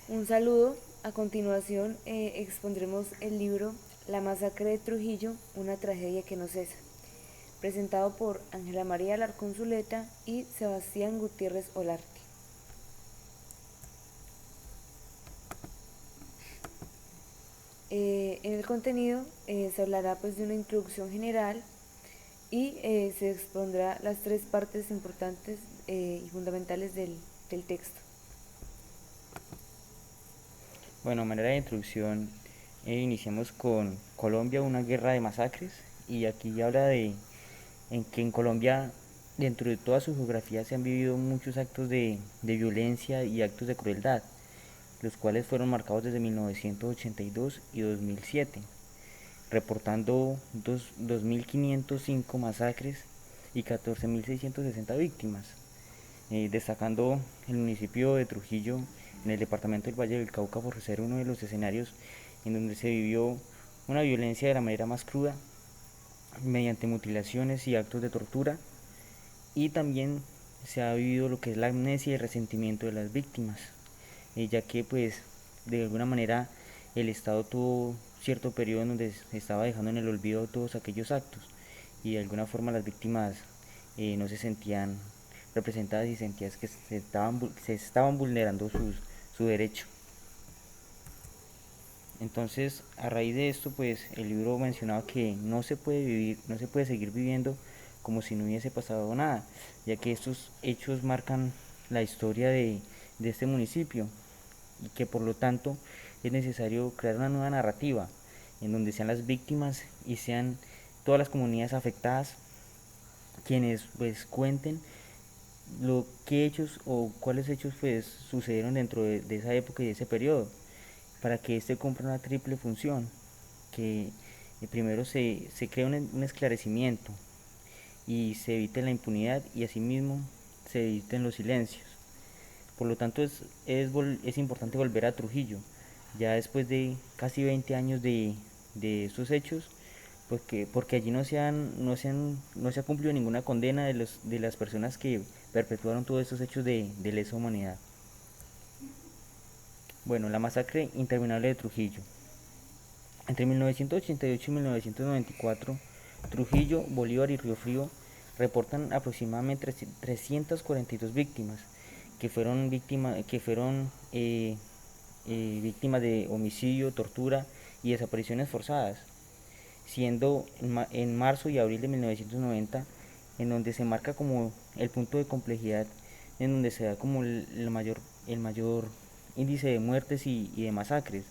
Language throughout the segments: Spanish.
Un saludo. A continuación expondremos el libro La masacre de Trujillo, una tragedia que no cesa, presentado por Ángela María Alarcón Zuleta y Sebastián Gutiérrez Olarte. En el contenido se hablará pues de una introducción general y se expondrá las tres partes importantes y fundamentales del texto. Bueno, a manera de introducción, iniciamos con Colombia, una guerra de masacres, y aquí habla de en que en Colombia, dentro de toda su geografía, se han vivido muchos actos de violencia y actos de crueldad, los cuales fueron marcados desde 1982 y 2007, reportando 2.505 masacres y 14.660 víctimas, destacando el municipio de Trujillo en el departamento del Valle del Cauca por ser uno de los escenarios en donde se vivió una violencia de la manera más cruda, mediante mutilaciones y actos de tortura, y también se ha vivido lo que es la amnesia y el resentimiento de las víctimas, ya que pues de alguna manera el Estado tuvo cierto periodo en donde se estaba dejando en el olvido todos aquellos actos, y de alguna forma las víctimas no se sentían representadas y sentían que se estaban vulnerando su derecho. Entonces, a raíz de esto, pues el libro mencionaba que no se puede vivir, no se puede seguir viviendo como si no hubiese pasado nada, ya que estos hechos marcan la historia de este municipio, y que por lo tanto es necesario crear una nueva narrativa en donde sean las víctimas y sean todas las comunidades afectadas quienes pues cuenten lo que hechos o cuáles hechos pues sucedieron dentro de esa época y de ese periodo, para que este cumpla una triple función: que primero se crea un esclarecimiento y se evite la impunidad, y asimismo se eviten los silencios. Por lo tanto es importante volver a Trujillo, ya después de casi 20 años de estos hechos, porque allí no se ha cumplido ninguna condena de las personas que perpetuaron todos estos hechos de lesa humanidad. Bueno, la masacre interminable de Trujillo. Entre 1988 y 1994, Trujillo, Bolívar y Río Frío reportan aproximadamente 342 víctimas, que fueron víctimas de homicidio, tortura y desapariciones forzadas, siendo en marzo y abril de 1990 en donde se marca como el punto de complejidad, en donde se da como el mayor índice de muertes y de masacres,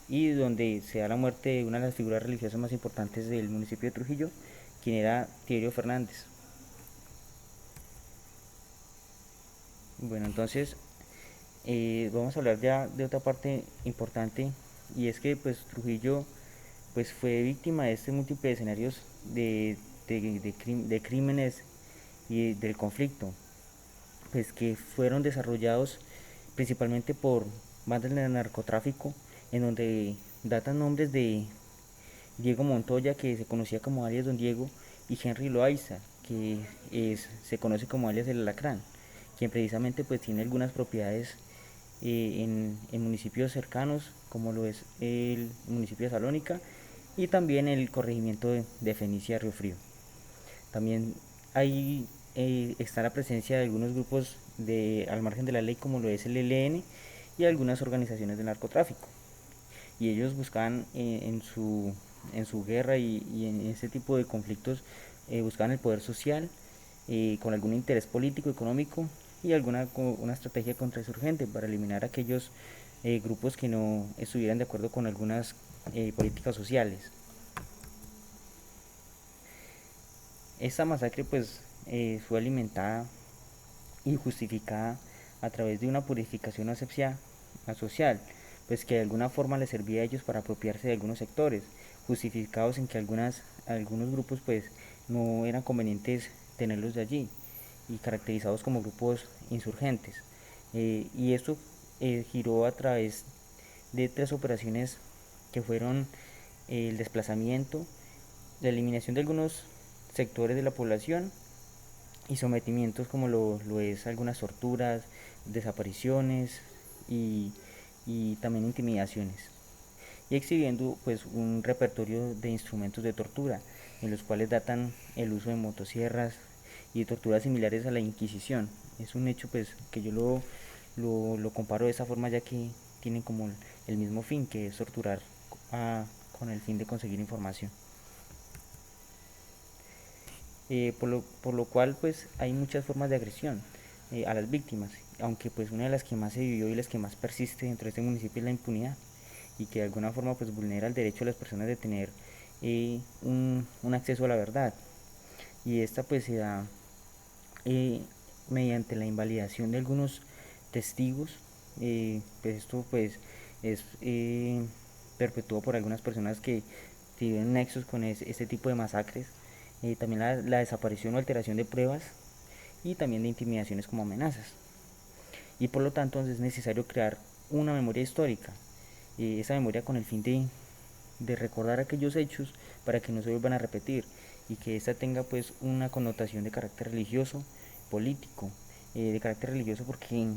y donde se da la muerte de una de las figuras religiosas más importantes del municipio de Trujillo, quien era Tiberio Fernández. Bueno, entonces vamos a hablar ya de otra parte importante, y es que pues Trujillo pues fue víctima de este múltiple escenarios de crímenes y del conflicto, pues que fueron desarrollados principalmente por bandas de narcotráfico, en donde datan nombres de Diego Montoya, que se conocía como alias Don Diego, y Henry Loaiza, que se conoce como alias El Alacrán, quien precisamente pues tiene algunas propiedades en municipios cercanos, como lo es el municipio de Salónica y también el corregimiento de Fenicia Río Frío. También ahí está la presencia de algunos grupos al margen de la ley, como lo es el ELN y algunas organizaciones de narcotráfico. Y ellos buscaban en su guerra y en ese tipo de conflictos, buscaban el poder social, con algún interés político, económico y una estrategia contrainsurgente para eliminar a aquellos grupos que no estuvieran de acuerdo con algunas políticas sociales. Esta masacre pues fue alimentada y justificada a través de una purificación asepsia social, pues que de alguna forma les servía a ellos para apropiarse de algunos sectores, justificados en que algunos grupos pues no eran convenientes tenerlos de allí, y caracterizados como grupos insurgentes. Y esto giró a través de tres operaciones que fueron el desplazamiento, la eliminación de algunos sectores de la población y sometimientos, como lo es algunas torturas, desapariciones y y también intimidaciones, y exhibiendo pues un repertorio de instrumentos de tortura, en los cuales datan el uso de motosierras y de torturas similares a la Inquisición. Es un hecho pues que yo lo comparo de esa forma, ya que tienen como el mismo fin, que es torturar con el fin de conseguir información. Por lo cual pues hay muchas formas de agresión a las víctimas, aunque pues una de las que más se vivió y las que más persiste dentro de este municipio es la impunidad, y que de alguna forma pues vulnera el derecho de las personas de tener un acceso a la verdad, y esta pues se da eh, mediante la invalidación de algunos testigos. Pues esto pues es perpetuado por algunas personas que tienen nexos con este tipo de masacres. También la desaparición o alteración de pruebas, y también de intimidaciones como amenazas. Y por lo tanto es necesario crear una memoria histórica, esa memoria con el fin de recordar aquellos hechos para que no se vuelvan a repetir, y que ésta tenga pues una connotación de carácter religioso, político, de carácter religioso porque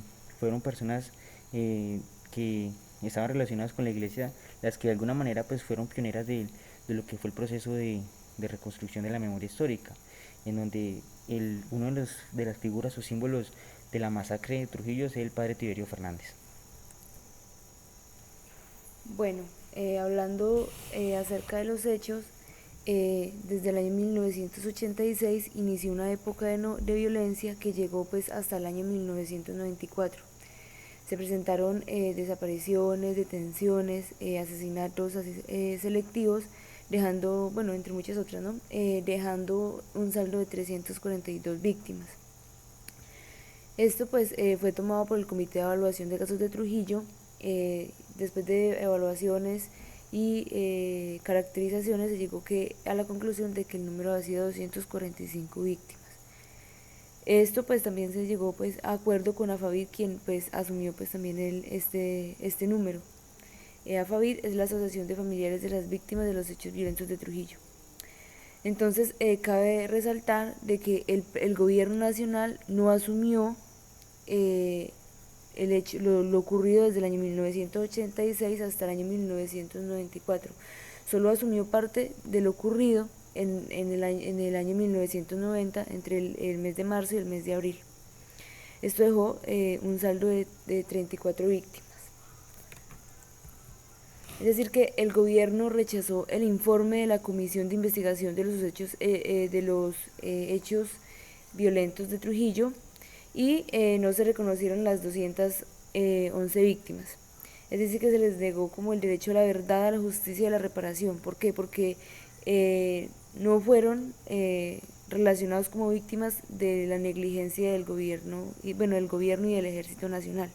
fueron personas que estaban relacionadas con la iglesia, las que de alguna manera pues fueron pioneras de lo que fue el proceso de reconstrucción de la memoria histórica, en donde uno de las figuras o símbolos de la masacre de Trujillo es el padre Tiberio Fernández. Bueno, hablando acerca de los hechos, desde el año 1986 inició una época de violencia que llegó pues hasta el año 1994. Se presentaron desapariciones, detenciones, asesinatos selectivos, dejando, bueno, entre muchas otras, ¿no? Dejando un saldo de 342 víctimas. Esto pues fue tomado por el Comité de Evaluación de Casos de Trujillo, después de evaluaciones y caracterizaciones se llegó a la conclusión de que el número ha sido 245 víctimas. Esto pues también se llegó pues a acuerdo con AFAVID, quien pues asumió pues también este número. AFAVID es la Asociación de Familiares de las Víctimas de los Hechos Violentos de Trujillo. Entonces cabe resaltar de que el gobierno nacional no asumió lo ocurrido desde el año 1986 hasta el año 1994. Solo asumió parte de lo ocurrido en el año 1990, entre el mes de marzo y el mes de abril. Esto dejó un saldo de 34 víctimas. Es decir, que el gobierno rechazó el informe de la Comisión de Investigación de los hechos violentos de Trujillo, y no se reconocieron las 211 víctimas. Es decir, que se les negó como el derecho a la verdad, a la justicia y a la reparación. ¿Por qué? Porque no fueron relacionados como víctimas de la negligencia del gobierno, del gobierno y del Ejército Nacional.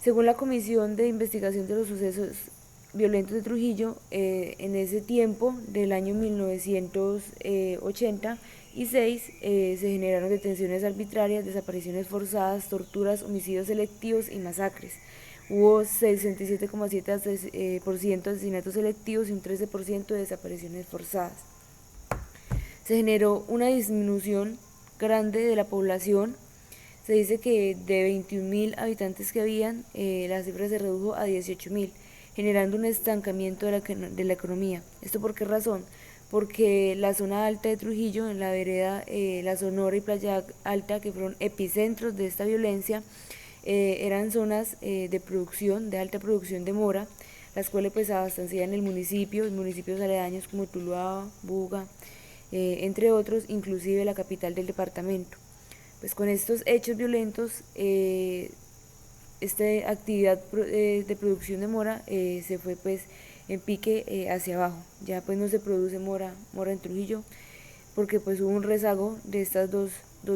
Según la Comisión de Investigación de los Sucesos Violentos de Trujillo, en ese tiempo del año 1986 se generaron detenciones arbitrarias, desapariciones forzadas, torturas, homicidios selectivos y masacres. Hubo 67,7% de asesinatos selectivos y un 13% de desapariciones forzadas. Se generó una disminución grande de la población. Se dice que de 21.000 habitantes que habían, la cifra se redujo a 18.000, generando un estancamiento de la economía. ¿Esto por qué razón? Porque la zona alta de Trujillo, en la vereda La Sonora y Playa Alta, que fueron epicentros de esta violencia, eran zonas de producción, de alta producción de mora, las cuales pues abastecían el municipio, y municipios aledaños como Tuluá, Buga, entre otros, inclusive la capital del departamento. Pues con estos hechos violentos, esta actividad de producción de mora se fue pues en pique hacia abajo. Ya pues no se produce mora en Trujillo, porque pues hubo un rezago de estas dos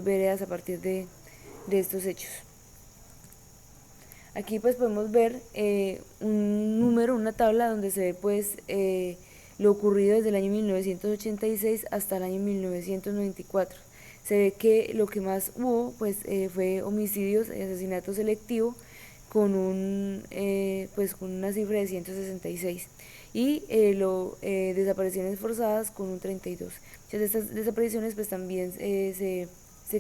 veredas a partir de estos hechos. Aquí pues podemos ver un número, una tabla donde se ve pues lo ocurrido desde el año 1986 hasta el año 1994. Se ve que lo que más hubo pues fue homicidios y asesinato selectivo con con una cifra de 166, y desapariciones forzadas con un 32. Muchas de estas desapariciones pues también se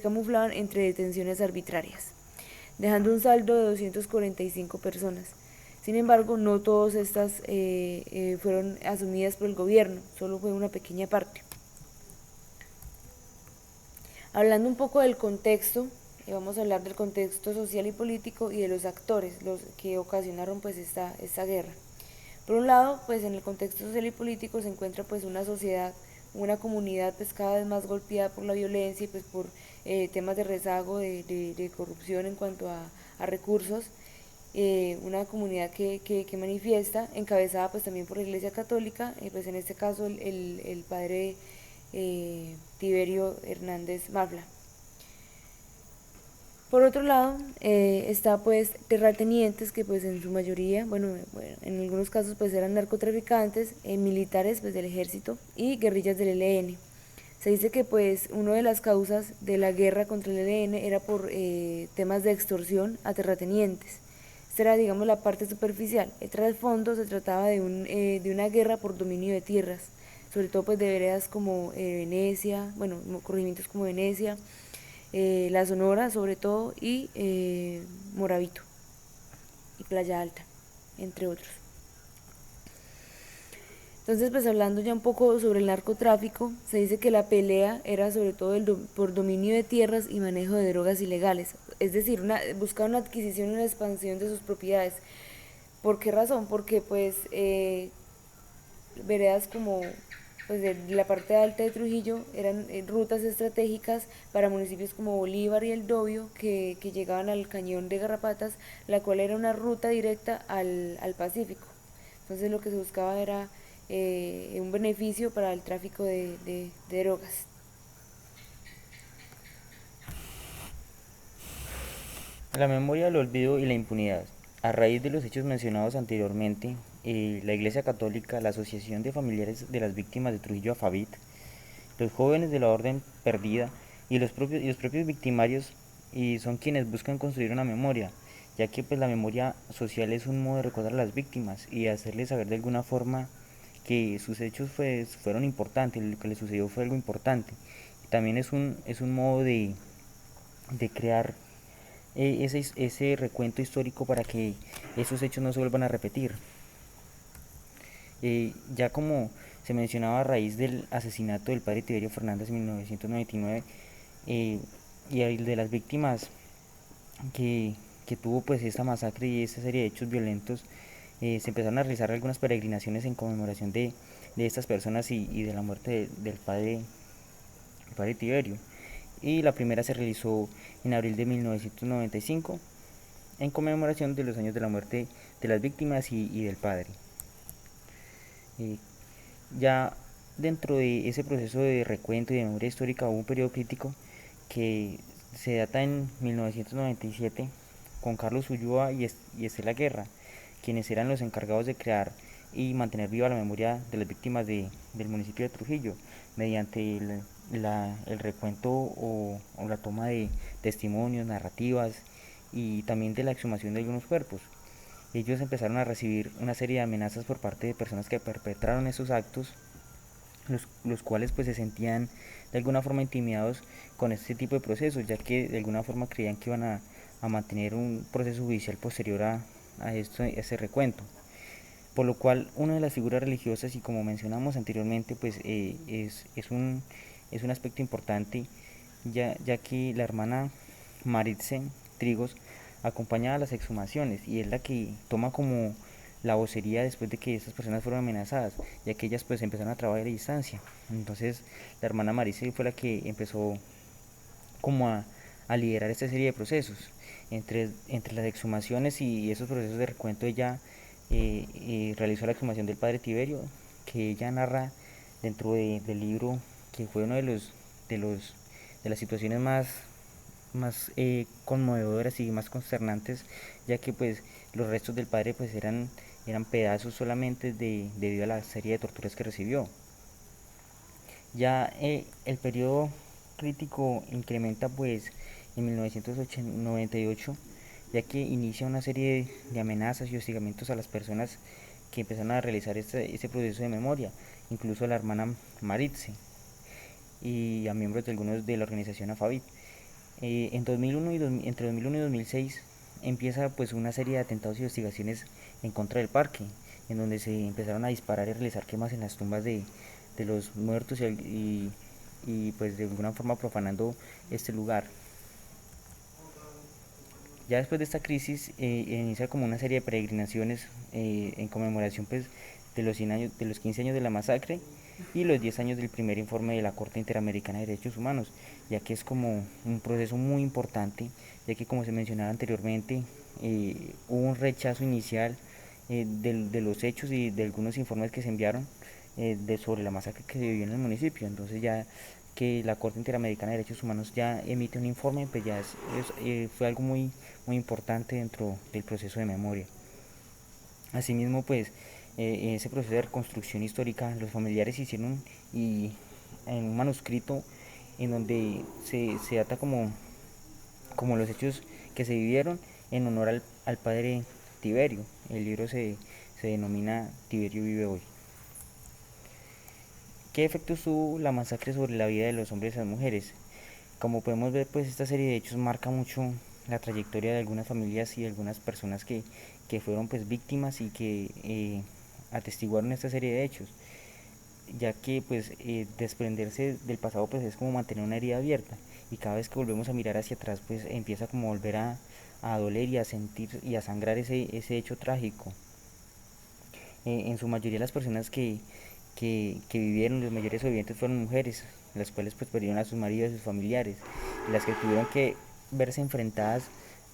camuflaban entre detenciones arbitrarias. dejando un saldo de 245 personas. Sin embargo, no todas estas fueron asumidas por el gobierno, solo fue una pequeña parte. Hablando un poco del contexto, vamos a hablar del contexto social y político y de los actores, los que ocasionaron pues esta guerra. Por un lado, pues en el contexto social y político se encuentra pues una sociedad, una comunidad pues cada vez más golpeada por la violencia y pues por temas de rezago, de corrupción en cuanto a recursos, una comunidad que manifiesta, encabezada pues también por la Iglesia Católica, pues en este caso el padre Tiberio Hernández Mafla. Por otro lado, está pues terratenientes que pues en su mayoría, bueno, en algunos casos pues eran narcotraficantes, militares pues del ejército y guerrillas del ELN. Se dice que pues una de las causas de la guerra contra el ELN era por temas de extorsión a terratenientes. Esta era, digamos, la parte superficial. El trasfondo se trataba de una guerra por dominio de tierras, sobre todo pues de veredas como Venecia, bueno, corregimientos como Venecia, La Sonora sobre todo, y Moravito y Playa Alta, entre otros. Entonces, pues hablando ya un poco sobre el narcotráfico, se dice que la pelea era sobre todo por dominio de tierras y manejo de drogas ilegales, es decir, buscar una adquisición y una expansión de sus propiedades. ¿Por qué razón? Porque pues veredas como pues de la parte alta de Trujillo eran rutas estratégicas para municipios como Bolívar y El Dobio que llegaban al cañón de Garrapatas, la cual era una ruta directa al Pacífico. Entonces lo que se buscaba era un beneficio para el tráfico de drogas. La memoria, el olvido y la impunidad. A raíz de los hechos mencionados anteriormente, la Iglesia Católica, la Asociación de Familiares de las Víctimas de Trujillo AFAVIT, los jóvenes de la Orden Perdida y los propios victimarios son quienes buscan construir una memoria, ya que pues la memoria social es un modo de recordar a las víctimas y hacerles saber de alguna forma que sus hechos fueron importantes, lo que les sucedió fue algo importante. Y también es un modo de crear ese recuento histórico para que esos hechos no se vuelvan a repetir. Ya como se mencionaba a raíz del asesinato del padre Tiberio Fernández en 1999 y el de las víctimas que tuvo pues esta masacre y esta serie de hechos violentos, se empezaron a realizar algunas peregrinaciones en conmemoración de estas personas y de la muerte del padre Tiberio. Y la primera se realizó en abril de 1995 en conmemoración de los años de la muerte de las víctimas y del padre. Ya dentro de ese proceso de recuento y de memoria histórica hubo un periodo crítico que se data en 1997 con Carlos Ulloa y Estela Guerra, quienes eran los encargados de crear y mantener viva la memoria de las víctimas del municipio de Trujillo mediante el recuento o la toma de testimonios, narrativas y también de la exhumación de algunos cuerpos. Ellos empezaron a recibir una serie de amenazas por parte de personas que perpetraron esos actos, los cuales pues se sentían de alguna forma intimidados con este tipo de procesos, ya que de alguna forma creían que iban a mantener un proceso judicial posterior a ese recuento. Por lo cual una de las figuras religiosas, y como mencionamos anteriormente, pues es un aspecto importante, ya que la hermana Maritze Trigos acompaña a las exhumaciones y es la que toma como la vocería después de que estas personas fueron amenazadas, ya que ellas pues empezaron a trabajar a distancia. Entonces la hermana Maritze fue la que empezó como a liderar esta serie de procesos. Entre las exhumaciones y esos procesos de recuento, ella realizó la exhumación del padre Tiberio, que ella narra dentro del libro, que fue uno de las situaciones más conmovedoras y más consternantes, ya que pues los restos del padre pues eran pedazos solamente debido a la serie de torturas que recibió. Ya el periodo crítico incrementa pues en 1998, ya que inicia una serie de amenazas y hostigamientos a las personas que empezaron a realizar este proceso de memoria, incluso a la hermana Maritze y a miembros de algunos de la organización AFAVIT. En 2001 entre 2001 y 2006 empieza pues una serie de atentados y investigaciones en contra del parque, en donde se empezaron a disparar y realizar quemas en las tumbas de los muertos y pues de alguna forma profanando este lugar. Ya después de esta crisis inicia como una serie de peregrinaciones en conmemoración pues, de los 100 años, de los 15 años de la masacre y los 10 años del primer informe de la Corte Interamericana de Derechos Humanos, ya que es como un proceso muy importante, ya que como se mencionaba anteriormente, hubo un rechazo inicial de los hechos y de algunos informes que se enviaron sobre la masacre que se vivió en el municipio. Entonces ya que la Corte Interamericana de Derechos Humanos ya emite un informe, pues ya fue algo muy importante dentro del proceso de memoria. Asimismo, pues en ese proceso de reconstrucción histórica, los familiares hicieron en un manuscrito en donde se data como los hechos que se vivieron en honor al padre Tiberio. El libro se denomina Tiberio vive hoy. ¿Qué efectos tuvo la masacre sobre la vida de los hombres y las mujeres? Como podemos ver, pues esta serie de hechos marca mucho la trayectoria de algunas familias y de algunas personas que fueron pues víctimas y que atestiguaron esta serie de hechos, ya que pues desprenderse del pasado pues es como mantener una herida abierta y cada vez que volvemos a mirar hacia atrás pues empieza como a volver a doler y a sentir y a sangrar ese hecho trágico. En su mayoría las personas que vivieron, los mayores sobrevivientes fueron mujeres, las cuales pues perdieron a sus maridos, a sus familiares, y las que tuvieron que verse enfrentadas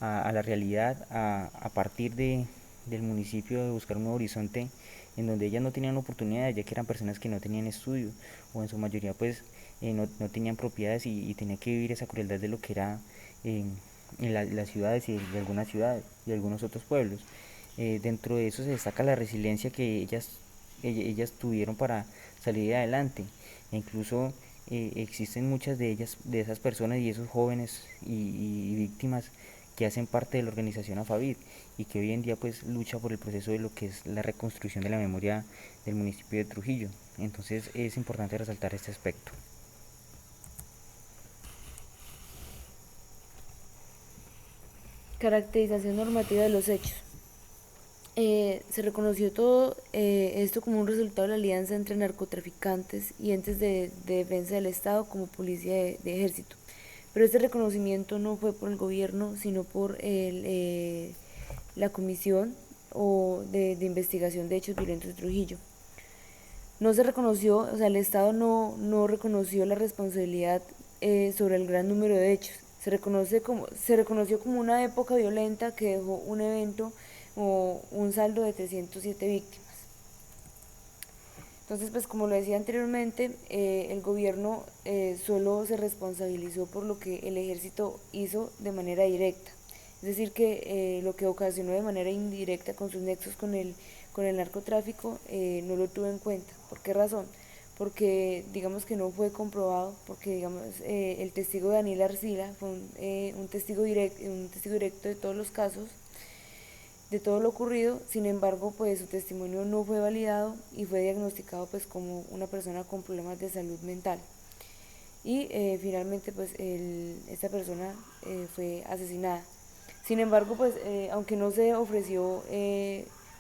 a la realidad a partir del municipio de buscar un nuevo horizonte en donde ellas no tenían oportunidades, ya que eran personas que no tenían estudio o en su mayoría pues no tenían propiedades y tenían que vivir esa crueldad de lo que era eh, en las ciudades y de algunas ciudades y algunos otros pueblos. Dentro de eso se destaca la resiliencia que ellas tuvieron para salir adelante. E incluso existen muchas de ellas, de esas personas y esos jóvenes y víctimas que hacen parte de la organización AFAVID y que hoy en día pues lucha por el proceso de lo que es la reconstrucción de la memoria del municipio de Trujillo. Entonces es importante resaltar este aspecto. Caracterización normativa de los hechos. Se reconoció todo esto como un resultado de la alianza entre narcotraficantes y entes de defensa del Estado como policía de ejército. Pero este reconocimiento no fue por el gobierno, sino por la comisión de investigación de hechos violentos de Trujillo. No se reconoció, o sea, el Estado no reconoció la responsabilidad sobre el gran número de hechos. Se reconoció como una época violenta que dejó un evento o un saldo de 307 víctimas. Entonces, pues como lo decía anteriormente, el gobierno solo se responsabilizó por lo que el ejército hizo de manera directa. Es decir, que lo que ocasionó de manera indirecta con sus nexos con el narcotráfico no lo tuvo en cuenta. ¿Por qué razón? Porque digamos que no fue comprobado, porque digamos el testigo Daniel Arcila fue un testigo directo de todos los casos, de todo lo ocurrido. Sin embargo, pues su testimonio no fue validado y fue diagnosticado pues como una persona con problemas de salud mental. Y finalmente pues esta persona fue asesinada. Sin embargo, pues aunque no se ofreció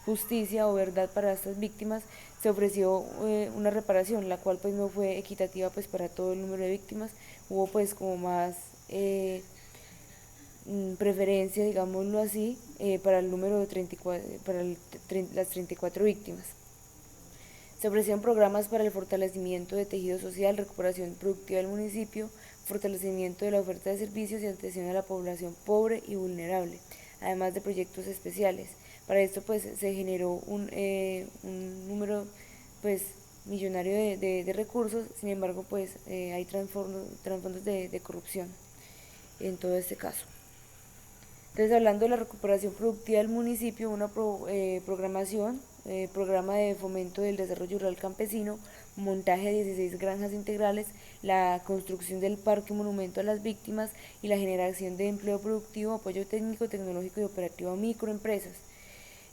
justicia o verdad para estas víctimas, se ofreció una reparación, la cual pues no fue equitativa pues para todo el número de víctimas. Hubo pues como más preferencia, digámoslo así, para el número de 34, las 34 víctimas. Se ofrecieron programas para el fortalecimiento de tejido social, recuperación productiva del municipio, fortalecimiento de la oferta de servicios y atención a la población pobre y vulnerable, además de proyectos especiales. Para esto pues se generó un número pues millonario de recursos. Sin embargo pues hay trasfondos de corrupción en todo este caso. Entonces, hablando de la recuperación productiva del municipio, una programación, programa de fomento del desarrollo rural campesino, montaje de 16 granjas integrales, la construcción del parque monumento a las víctimas y la generación de empleo productivo, apoyo técnico, tecnológico y operativo a microempresas.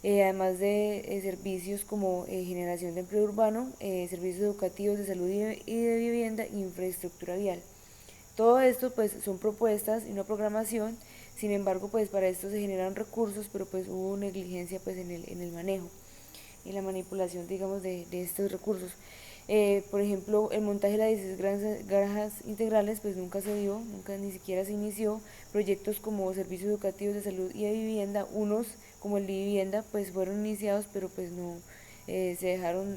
Además de servicios como generación de empleo urbano, servicios educativos, de salud y de vivienda e infraestructura vial. Todo esto pues son propuestas y no programación. Sin embargo, pues para esto se generan recursos, pero pues hubo negligencia pues en el manejo y la manipulación, digamos, de estos recursos. Por ejemplo, el montaje de las 16 granjas integrales pues nunca se dio, nunca ni siquiera se inició. Proyectos como servicios educativos de salud y de vivienda, unos como el de vivienda pues fueron iniciados, pero pues no se dejaron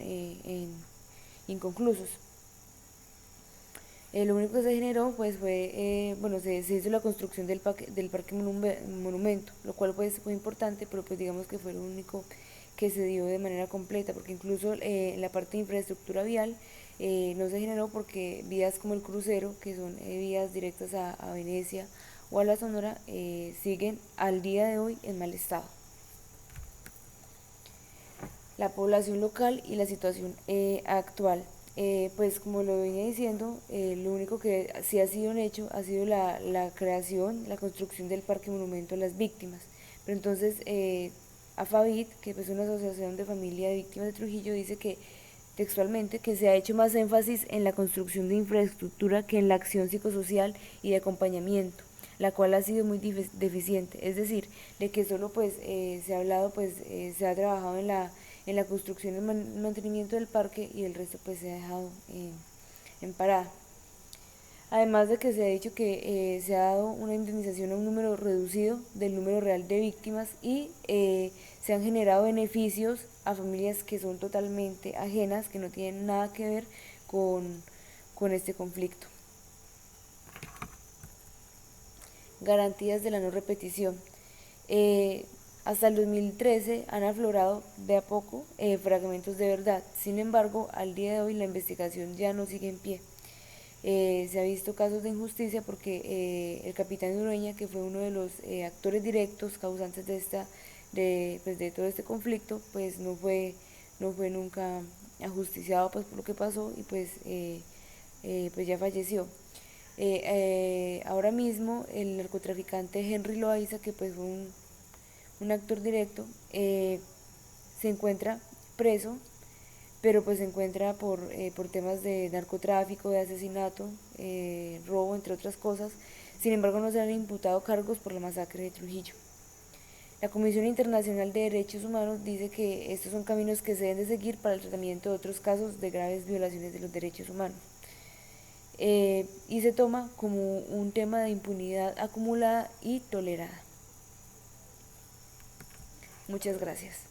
inconclusos. Lo único que se generó pues fue, bueno, se hizo la construcción del parque monumento, lo cual pues fue importante, pero pues digamos que fue lo único que se dio de manera completa, porque incluso en la parte de infraestructura vial no se generó porque vías como el crucero, que son vías directas a Venecia o a la Sonora, siguen al día de hoy en mal estado. La población local y la situación actual. Pues como lo venía diciendo, lo único que sí ha sido un hecho ha sido la creación, la construcción del parque monumento a las víctimas. Pero entonces AFAVIT, que es una asociación de familia de víctimas de Trujillo, dice que textualmente que se ha hecho más énfasis en la construcción de infraestructura que en la acción psicosocial y de acompañamiento, la cual ha sido muy deficiente. Es decir, de que solo pues se ha hablado, pues se ha trabajado en la construcción y mantenimiento del parque y el resto pues se ha dejado en parada. Además de que se ha dicho que se ha dado una indemnización a un número reducido del número real de víctimas y se han generado beneficios a familias que son totalmente ajenas, que no tienen nada que ver con este conflicto. Garantías de la no repetición. Hasta el 2013 han aflorado de a poco fragmentos de verdad. Sin embargo, al día de hoy la investigación ya no sigue en pie. Se ha visto casos de injusticia porque el capitán Ureña, que fue uno de los actores directos causantes de todo este conflicto, pues no fue nunca ajusticiado pues por lo que pasó y pues ya falleció. Ahora mismo el narcotraficante Henry Loaiza, que pues fue un actor directo, se encuentra preso, pero pues se encuentra por temas de narcotráfico, de asesinato, robo, entre otras cosas. Sin embargo, no se han imputado cargos por la masacre de Trujillo. La Comisión Internacional de Derechos Humanos dice que estos son caminos que se deben de seguir para el tratamiento de otros casos de graves violaciones de los derechos humanos. Y se toma como un tema de impunidad acumulada y tolerada. Muchas gracias.